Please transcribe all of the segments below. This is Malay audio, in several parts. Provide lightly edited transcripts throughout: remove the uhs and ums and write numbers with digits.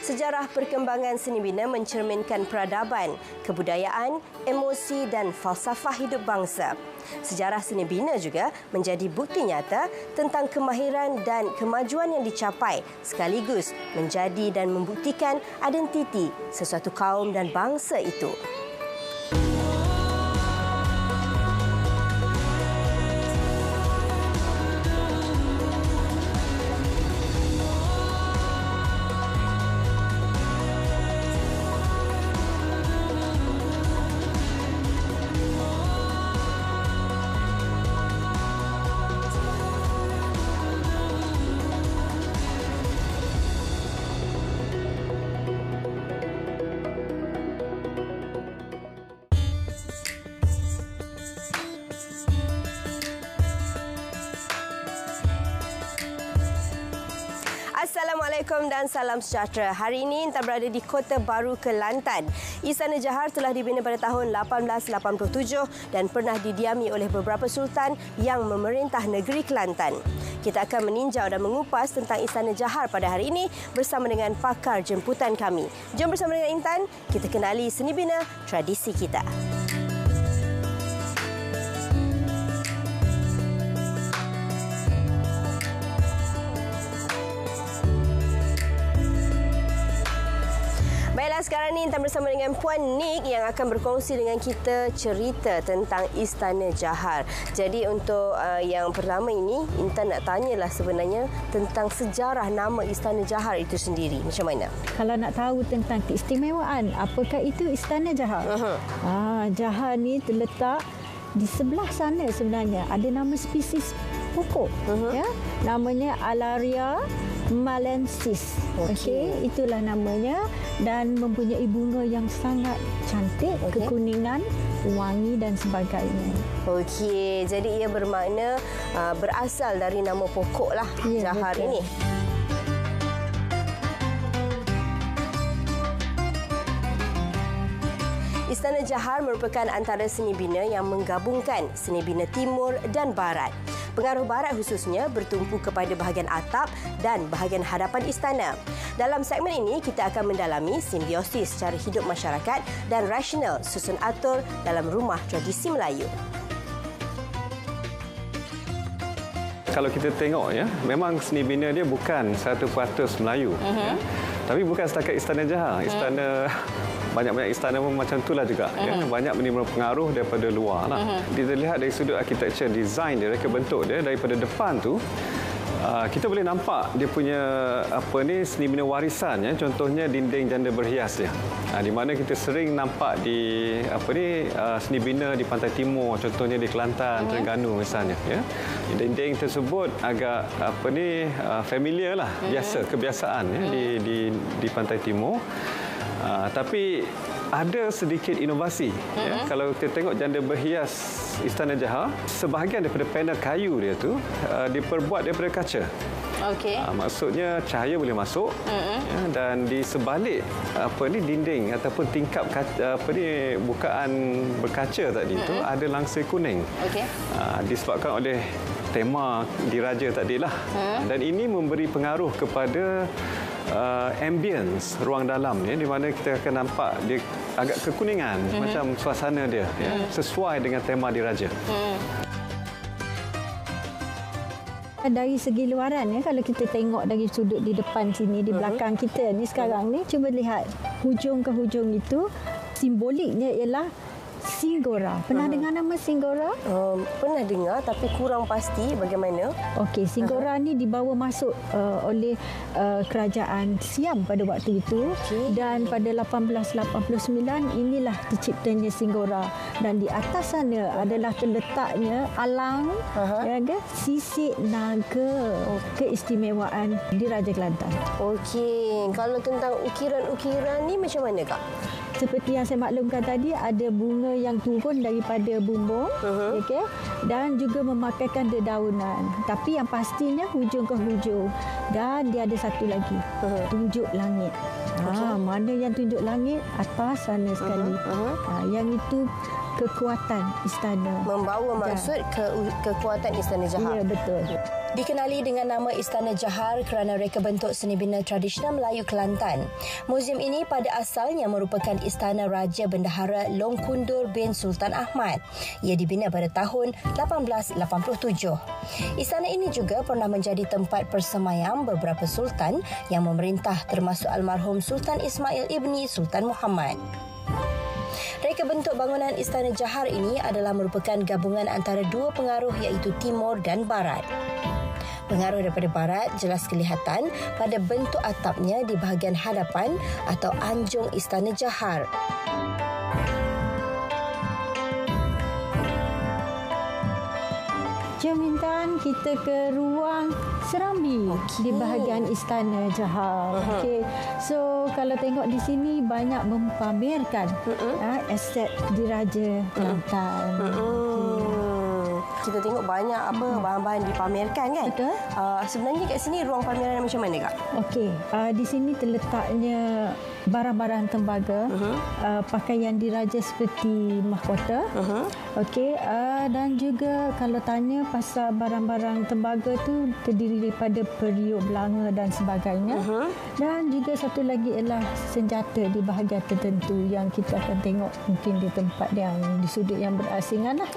Sejarah perkembangan seni bina mencerminkan peradaban, kebudayaan, emosi dan falsafah hidup bangsa. Sejarah seni bina juga menjadi bukti nyata tentang kemahiran dan kemajuan yang dicapai sekaligus menjadi dan membuktikan identiti sesuatu kaum dan bangsa itu. Assalamualaikum dan salam sejahtera. Hari ini Intan berada di Kota Baru, Kelantan. Istana Johor telah dibina pada tahun 1887 dan pernah didiami oleh beberapa sultan yang memerintah negeri Kelantan. Kita akan meninjau dan mengupas tentang Istana Johor pada hari ini bersama dengan pakar jemputan kami. Jom bersama dengan Intan, kita kenali seni bina tradisi kita. Sekarang ni Intan bersama dengan Puan Nik yang akan berkongsi dengan kita cerita tentang Istana Johor. Jadi untuk yang pertama ini, Intan nak tanyalah sebenarnya tentang sejarah nama Istana Johor itu sendiri. Macam mana? Kalau nak tahu tentang keistimewaan, apakah itu Istana Johor? Johor ni terletak di sebelah sana sebenarnya. Ada nama spesies pokok. Ya? Namanya Alaria malensis. Okey, itulah namanya dan mempunyai bunga yang sangat cantik, kekuningan, wangi dan sebagainya. Okey, jadi ia bermakna berasal dari nama pokoklah Johor ini. Istana Johor merupakan antara seni bina yang menggabungkan seni bina timur dan barat. Pengaruh barat khususnya bertumpu kepada bahagian atap dan bahagian hadapan istana. Dalam segmen ini, kita akan mendalami simbiosis cara hidup masyarakat dan rasional susun atur dalam rumah tradisi Melayu. Kalau kita tengok ya, memang seni bina dia bukan 100% Melayu. Ya. Tapi bukan setakat Istana Johor. Istana banyak-banyak istana pun macam itulah juga. Ya. Banyak menimbulkan pengaruh daripada luar lah. Kita lihat dari sudut architecture design dia, reka bentuk dia daripada depan tu, kita boleh nampak dia punya seni bina warisan ya. Contohnya dinding janda berhias dia. Di mana kita sering nampak di seni bina di pantai timur, contohnya di Kelantan, Terengganu misalnya ya. Dinding tersebut agak familiar lah, kebiasaan ya di pantai timur. Tapi ada sedikit inovasi. Ya. Kalau kita tengok janda berhias Istana Johor, sebahagian daripada panel kayu dia tu diperbuat daripada kaca. Okey. Maksudnya cahaya boleh masuk ya, dan di sebalik dinding ataupun tingkap bukaan berkaca tadi tu ada langsir kuning. Okey. Disebabkan oleh tema diraja tadilah. Dan ini memberi pengaruh kepada ambience ruang dalam ni, di mana kita akan nampak dia agak kekuningan macam suasana dia ya, sesuai dengan tema diraja. Dari segi luaran ya, kalau kita tengok dari sudut di depan sini, di belakang kita ni sekarang ni, cuba lihat hujung ke hujung itu simboliknya ialah Singgora. Pernah dengar nama Singgora? Pernah dengar tapi kurang pasti bagaimana. Okey, Singgora ni dibawa masuk oleh kerajaan Siam pada waktu itu. Dan pada 1889 inilah terciptanya Singgora. Dan di atas sana adalah terletaknya alang sisik naga. Keistimewaan di Raja Kelantan. Okey, kalau tentang ukiran-ukiran ni macam mana Kak? Seperti yang saya maklumkan tadi, ada bunga yang turun daripada bumbung, dan juga memakaikan dedaunan. Tapi yang pastinya hujung ke hujung. Dan dia ada satu lagi, tunjuk langit. Mana yang tunjuk langit? Atas sana sekali. Yang itu kekuatan istana. Membawa maksud kekuatan Istana Johar. Ya, betul. Dikenali dengan nama Istana Johar kerana reka bentuk seni bina tradisional Melayu Kelantan. Muzium ini pada asalnya merupakan Istana Raja Bendahara Long Kundur bin Sultan Ahmad. Ia dibina pada tahun 1887. Istana ini juga pernah menjadi tempat persemayam beberapa sultan yang memerintah termasuk almarhum Sultan Ismail ibni Sultan Muhammad. Reka bentuk bangunan Istana Johar ini adalah merupakan gabungan antara dua pengaruh iaitu Timur dan Barat. Pengaruh daripada Barat jelas kelihatan pada bentuk atapnya di bahagian hadapan atau anjung Istana Johar. Jom Intan, kita ke ruang serambi di bahagian Istana Johar. Okey. So kalau tengok di sini banyak mempamerkan aset diraja Kelantan. Kita tengok banyak bahan-bahan dipamerkan kan? Betul. Sebenarnya kat sini ruang pameran macam mana, Kak? Okey, di sini terletaknya barang-barang tembaga, pakaian diraja seperti mahkota. Okey, dan juga kalau tanya pasal barang-barang tembaga tu terdiri daripada periuk belanga dan sebagainya. Dan juga satu lagi ialah senjata di bahagian tertentu yang kita akan tengok mungkin di tempat yang di sudut yang berasingan lah.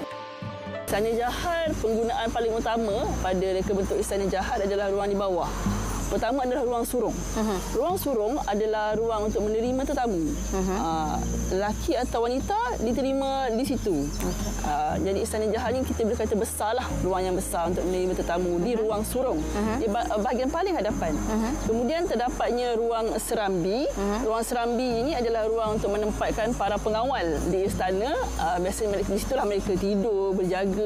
Istana Johar, penggunaan paling utama pada reka bentuk Istana Johar adalah ruang di bawah. Pertama adalah ruang surung. Ruang surung adalah ruang untuk menerima tetamu. Lelaki atau wanita diterima di situ. Jadi Istana Johar ni kita boleh kata besarlah, ruang yang besar untuk menerima tetamu di ruang surung. Di bahagian paling hadapan. Kemudian terdapatnya ruang serambi. Ruang serambi ini adalah ruang untuk menempatkan para pengawal di istana. Biasanya di situlah mereka tidur, berjaga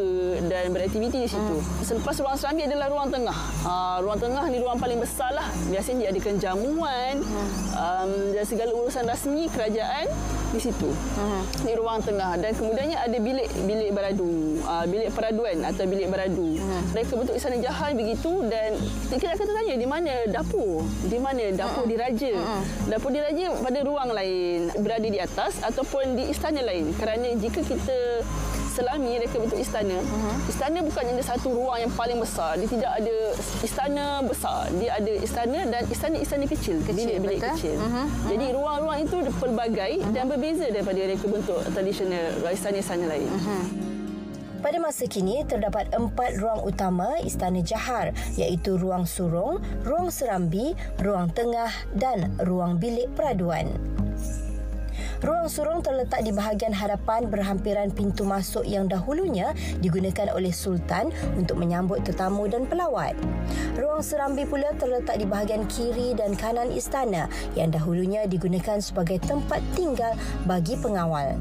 dan beraktiviti di situ. Selepas ruang serambi adalah ruang tengah. Ruang tengah ni ruang paling besar lah. Biasanya diadakan jamuan dan segala urusan rasmi kerajaan di situ. Di ruang tengah. Dan kemudiannya ada bilik beradu, bilik peraduan atau bilik beradu. Mereka bentuk Istana Johar begitu. Dan kita akan tanya di mana dapur? Di mana dapur diraja? Dapur diraja pada ruang lain, berada di atas ataupun di istana lain. Kerana jika kita selami reka bentuk istana, istana bukan ada satu ruang yang paling besar. Dia tidak ada istana besar. Dia ada istana dan istana kecil, bilik-bilik kecil. Jadi ruang-ruang itu pelbagai dan berbeza daripada reka bentuk tradisional istana-istana lain. Pada masa kini, terdapat 4 ruang utama Istana Johar iaitu ruang surung, ruang serambi, ruang tengah dan ruang bilik peraduan. Ruang surung terletak di bahagian hadapan berhampiran pintu masuk yang dahulunya digunakan oleh Sultan untuk menyambut tetamu dan pelawat. Ruang serambi pula terletak di bahagian kiri dan kanan istana yang dahulunya digunakan sebagai tempat tinggal bagi pengawal.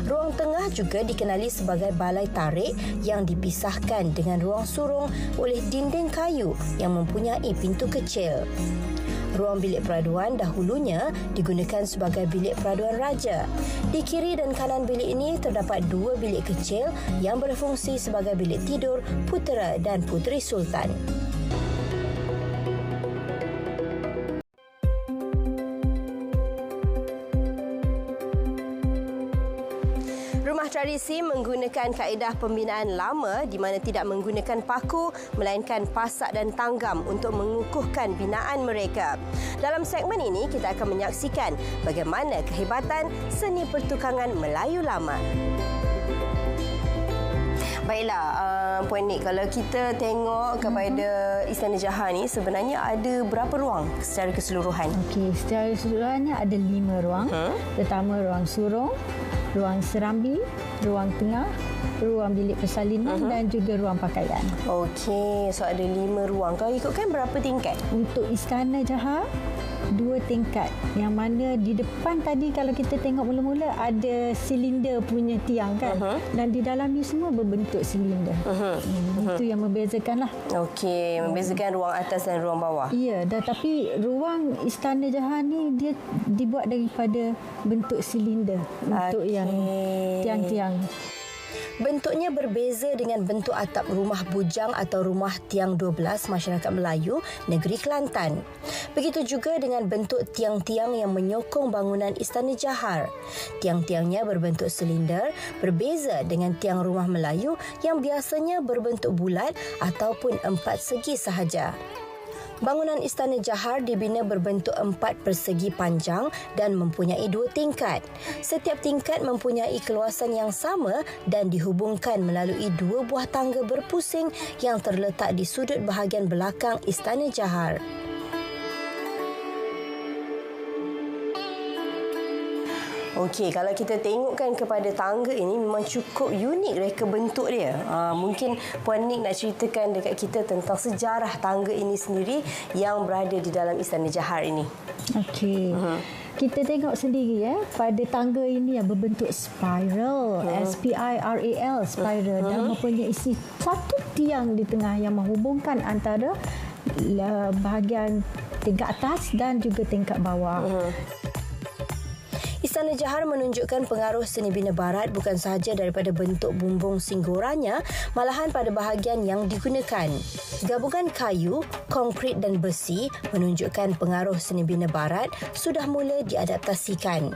Ruang tengah juga dikenali sebagai balai tarik yang dipisahkan dengan ruang surung oleh dinding kayu yang mempunyai pintu kecil. Ruang bilik peraduan dahulunya digunakan sebagai bilik peraduan raja. Di kiri dan kanan bilik ini terdapat 2 bilik kecil yang berfungsi sebagai bilik tidur putera dan puteri Sultan. Rumah tradisi menggunakan kaedah pembinaan lama di mana tidak menggunakan paku melainkan pasak dan tanggam untuk mengukuhkan binaan mereka. Dalam segmen ini kita akan menyaksikan bagaimana kehebatan seni pertukangan Melayu lama. Baiklah, Puan Nik, kalau kita tengok kepada Istana Johar ni sebenarnya ada berapa ruang secara keseluruhan? Okey, secara keseluruhannya ada 5 ruang. Pertama ruang surung, ruang serambi, ruang tengah, ruang bilik persalinan dan juga ruang pakaian. Okey, so ada 5 ruang. Kalau ikutkan berapa tingkat? Untuk Istana Johar 2 tingkat. Yang mana di depan tadi kalau kita tengok mula-mula ada silinder punya tiang kan. Dan di dalam ni semua berbentuk silinder. Itu yang membezakan lah. Okey, membezakan ruang atas dan ruang bawah. Ya, tapi ruang Istana Johar ni dia dibuat daripada bentuk silinder untuk yang tiang-tiang. Bentuknya berbeza dengan bentuk atap rumah bujang atau rumah tiang 12 masyarakat Melayu negeri Kelantan. Begitu juga dengan bentuk tiang-tiang yang menyokong bangunan Istana Johor. Tiang-tiangnya berbentuk silinder, berbeza dengan tiang rumah Melayu yang biasanya berbentuk bulat ataupun empat segi sahaja. Bangunan Istana Johor dibina berbentuk 4 persegi panjang dan mempunyai 2 tingkat. Setiap tingkat mempunyai keluasan yang sama dan dihubungkan melalui 2 buah tangga berpusing yang terletak di sudut bahagian belakang Istana Johor. Okey, kalau kita tengokkan kepada tangga ini memang cukup unik reka bentuk dia. Mungkin Puan Nik nak ceritakan dekat kita tentang sejarah tangga ini sendiri yang berada di dalam Istana Johor ini. Okey. Kita tengok sendiri pada tangga ini yang berbentuk spiral, S-P-I-R-A-L, spiral, dan mempunyai isi satu tiang di tengah yang menghubungkan antara bahagian tingkat atas dan juga tingkat bawah. Istana Johor menunjukkan pengaruh seni bina barat bukan sahaja daripada bentuk bumbung singgoranya, malahan pada bahagian yang digunakan. Gabungan kayu, konkrit dan besi menunjukkan pengaruh seni bina barat sudah mula diadaptasikan.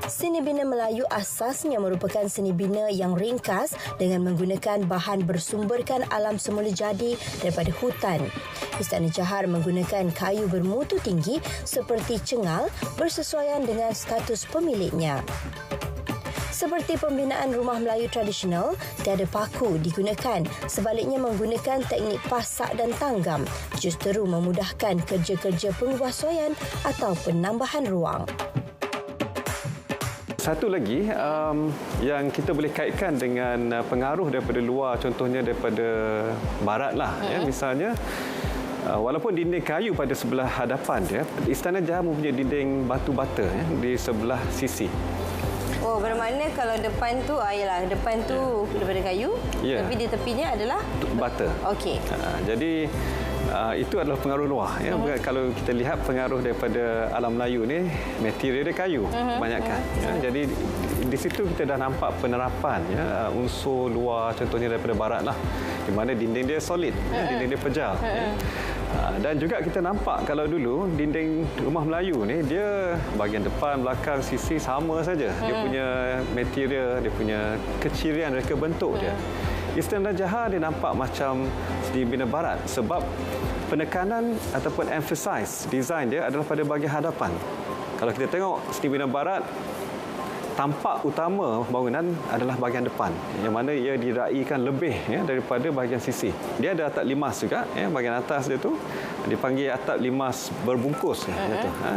Seni bina Melayu asasnya merupakan seni bina yang ringkas dengan menggunakan bahan bersumberkan alam semula jadi daripada hutan. Istana Johor menggunakan kayu bermutu tinggi seperti cengal bersesuaian dengan status pemiliknya. Seperti pembinaan rumah Melayu tradisional, tiada paku digunakan, sebaliknya menggunakan teknik pasak dan tanggam, justeru memudahkan kerja-kerja pengubahsuaian atau penambahan ruang. Satu lagi yang kita boleh kaitkan dengan pengaruh daripada luar, contohnya daripada barat lah. Misalnya, walaupun dinding kayu pada sebelah hadapan dia, Istana Johor mempunyai dinding batu bata di sebelah sisi. Oh, bermakna kalau depan tu, depan tu daripada kayu, tapi di tepinya adalah bata. Okey. Jadi itu adalah pengaruh luar. Kalau kita lihat pengaruh daripada alam Melayu ni, material dia kayu kebanyakan. Jadi di situ kita dah nampak penerapan unsur luar, contohnya daripada barat lah, di mana dinding dia solid, dinding dia pejal. Dan juga kita nampak kalau dulu dinding rumah Melayu ni dia bahagian depan, belakang, sisi sama saja. Dia punya material, dia punya kecirian reka bentuk dia. Istana Johor dia nampak macam seni bina barat sebab penekanan ataupun emphasize design dia adalah pada bahagian hadapan. Kalau kita tengok seni bina barat, tampak utama bangunan adalah bahagian depan, yang mana ia diraikan lebih daripada bahagian sisi. Dia ada atap limas juga, bahagian atas dia tu dipanggil atap limas berbungkus.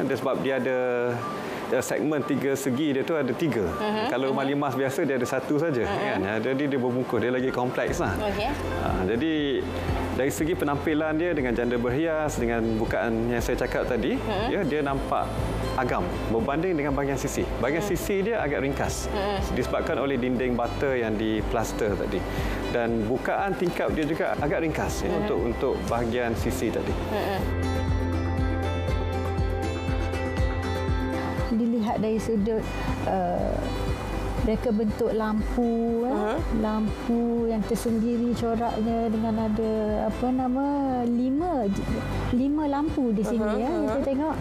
Dia sebab dia ada segmen 3 segi dia tu ada 3. Kalau rumah limas biasa dia ada 1 saja. Jadi dia berbungkus, dia lagi kompleks lah. Jadi dari segi penampilan dia dengan janda berhias, dengan bukaan yang saya cakap tadi, dia nampak agam berbanding dengan bahagian sisi. Bahagian sisi dia agak ringkas disebabkan oleh dinding bata yang diplaster tadi, dan bukaan tingkap dia juga agak ringkas untuk bahagian sisi tadi. Dilihat dari sudut reka bentuk lampu, lampu yang tersendiri coraknya dengan ada lima lampu di sini. Kita tengok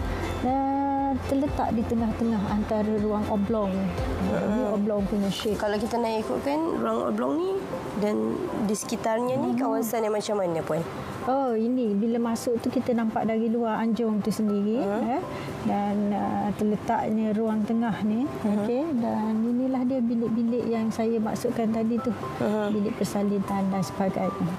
terletak di tengah-tengah antara ruang oblong. Ini oblong punya shape. Kalau kita nak ikutkan ruang oblong ni dan di sekitarnya ni kawasan yang macam mana, Puan? Oh, ini bila masuk tu kita nampak dari luar anjung tu sendiri, dan terletaknya ruang tengah ni. Okey, dan inilah dia bilik-bilik yang saya maksudkan tadi tu, bilik persalinan dan sebagainya.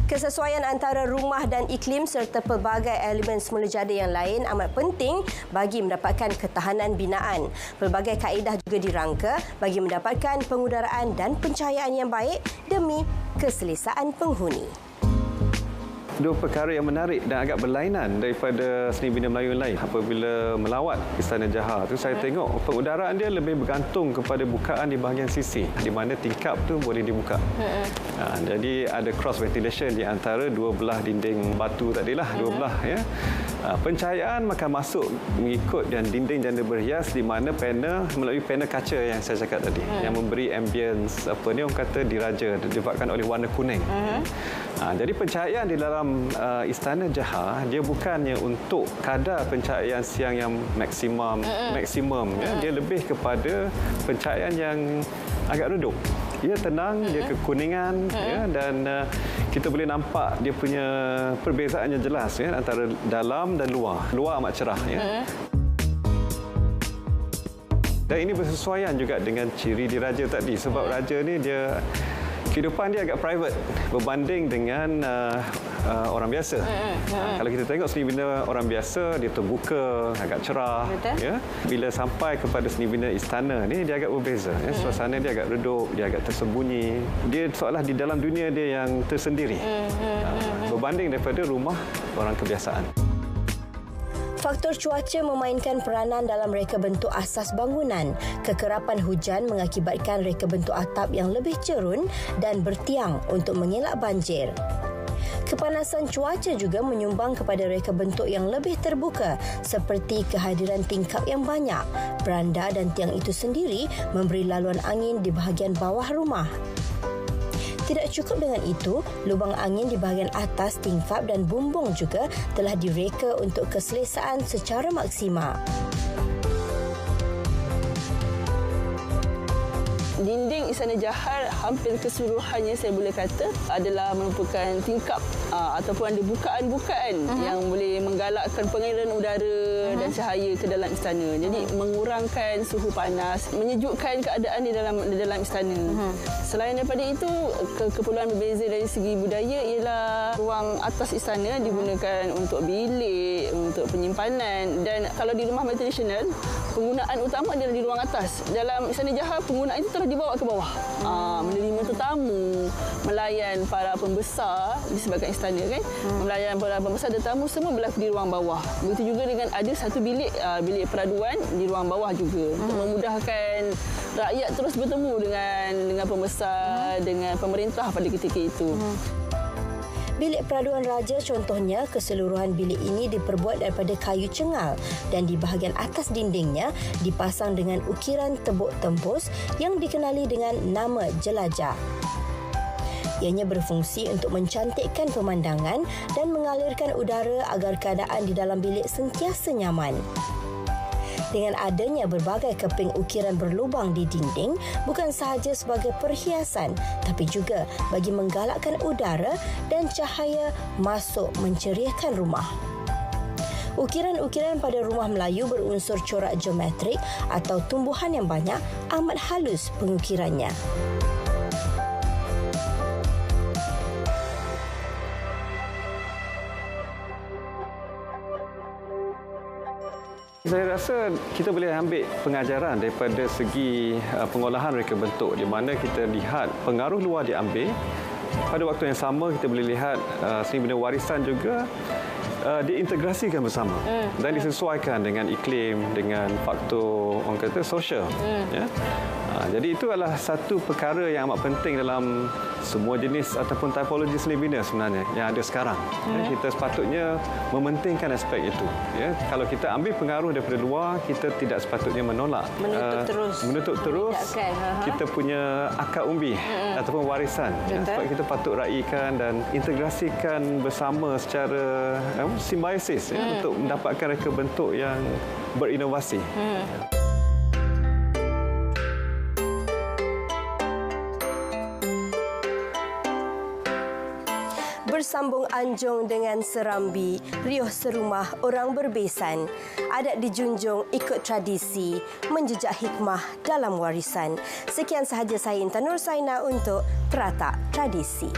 Kesesuaian antara rumah dan iklim serta pelbagai elemen semula jada yang lain amat penting bagi mendapatkan ketahanan binaan. Pelbagai kaedah juga dirangka bagi mendapatkan pengudaraan dan pencahayaan yang baik demi keselesaan penghuni. Dua perkara yang menarik dan agak berlainan daripada seni bina Melayu yang lain. Apabila melawat Istana Jahar tu, saya tengok pengudaraan dia lebih bergantung kepada bukaan di bahagian sisi, di mana tingkap tu boleh dibuka. Jadi ada cross ventilation di antara dua belah dinding batu tadilah, dua belah ya. Pencahayaan akan masuk mengikut dan dinding janda berhias di mana panel melalui panel kaca yang saya cakap tadi, yang memberi ambience orang kata diraja disebabkan oleh warna kuning. Jadi pencahayaan di dalam Istana Jahar dia bukannya untuk kadar pencahayaan siang yang maksimum ya. Dia lebih kepada pencahayaan yang agak redup. Dia tenang, dia kekuningan ya, dan kita boleh nampak dia punya perbezaannya jelas ya, antara dalam dan luar. Luar amat cerah ya. Dan ini bersesuaian juga dengan ciri diraja tadi, sebab raja ni dia kehidupan dia agak private berbanding dengan orang biasa. Kalau kita tengok seni bina orang biasa, dia terbuka, agak cerah. Ya. Bila sampai kepada seni bina istana ni, dia agak berbeza. Ya. Suasana dia agak redup, dia agak tersembunyi. Dia seolah di dalam dunia dia yang tersendiri. Berbanding daripada rumah orang kebiasaan. Faktor cuaca memainkan peranan dalam reka bentuk asas bangunan. Kekerapan hujan mengakibatkan reka bentuk atap yang lebih cerun dan bertiang untuk mengelak banjir. Kepanasan cuaca juga menyumbang kepada reka bentuk yang lebih terbuka seperti kehadiran tingkap yang banyak. Beranda dan tiang itu sendiri memberi laluan angin di bahagian bawah rumah. Tidak cukup dengan itu, lubang angin di bahagian atas tingkap dan bumbung juga telah direka untuk keselesaan secara maksima. Dinding Istana Jahar hampir keseluruhannya saya boleh kata adalah merupakan tingkap ataupun ada bukaan-bukaan yang boleh menggalakkan pengaliran udara dan cahaya ke dalam istana. Jadi mengurangkan suhu panas, menyejukkan keadaan di dalam istana. Selain daripada itu, keperluan berbeza dari segi budaya ialah ruang atas istana digunakan untuk bilik, untuk penyimpanan, dan kalau di rumah tradisional, penggunaan utama adalah di ruang atas. Dalam Istana Jahar, penggunaan itu telah dibawa ke bawah. Menerima tetamu, melayan para pembesar disebabkan istana kan. Melayan para pembesar dan tetamu semua berlaku di ruang bawah. Begitu juga dengan ada satu bilik peraduan di ruang bawah juga untuk memudahkan rakyat terus bertemu dengan pembesar, dengan pemerintah pada ketika itu. Bilik peraduan raja contohnya, keseluruhan bilik ini diperbuat daripada kayu cengal dan di bahagian atas dindingnya dipasang dengan ukiran tebuk tempus yang dikenali dengan nama jelajah. Ianya berfungsi untuk mencantikkan pemandangan dan mengalirkan udara agar keadaan di dalam bilik sentiasa nyaman. Dengan adanya berbagai keping ukiran berlubang di dinding, bukan sahaja sebagai perhiasan, tapi juga bagi menggalakkan udara dan cahaya masuk menceriakan rumah. Ukiran-ukiran pada rumah Melayu berunsur corak geometrik atau tumbuhan yang banyak amat halus pengukirannya. Saya rasa kita boleh ambil pengajaran daripada segi pengolahan reka bentuk di mana kita lihat pengaruh luar diambil. Pada waktu yang sama kita boleh lihat seni bina warisan juga diintegrasikan bersama dan disesuaikan dengan iklim, dengan faktor orang kata sosial. Ya. Jadi itu adalah satu perkara yang amat penting dalam semua jenis ataupun tipologi seni bina sebenarnya yang ada sekarang. Kita sepatutnya mementingkan aspek itu. Ya. Kalau kita ambil pengaruh daripada luar, kita tidak sepatutnya menolak. Menutup terus kita punya akar umbi ataupun warisan. Ya. Sebab kita patut raikan dan integrasikan bersama secara simbiosis untuk mendapatkan reka bentuk yang berinovasi. Bersambung anjung dengan serambi, riuh serumah orang berbesan. Adat dijunjung ikut tradisi, menjejak hikmah dalam warisan. Sekian sahaja saya Intan Nur Saina untuk Teratak Tradisi.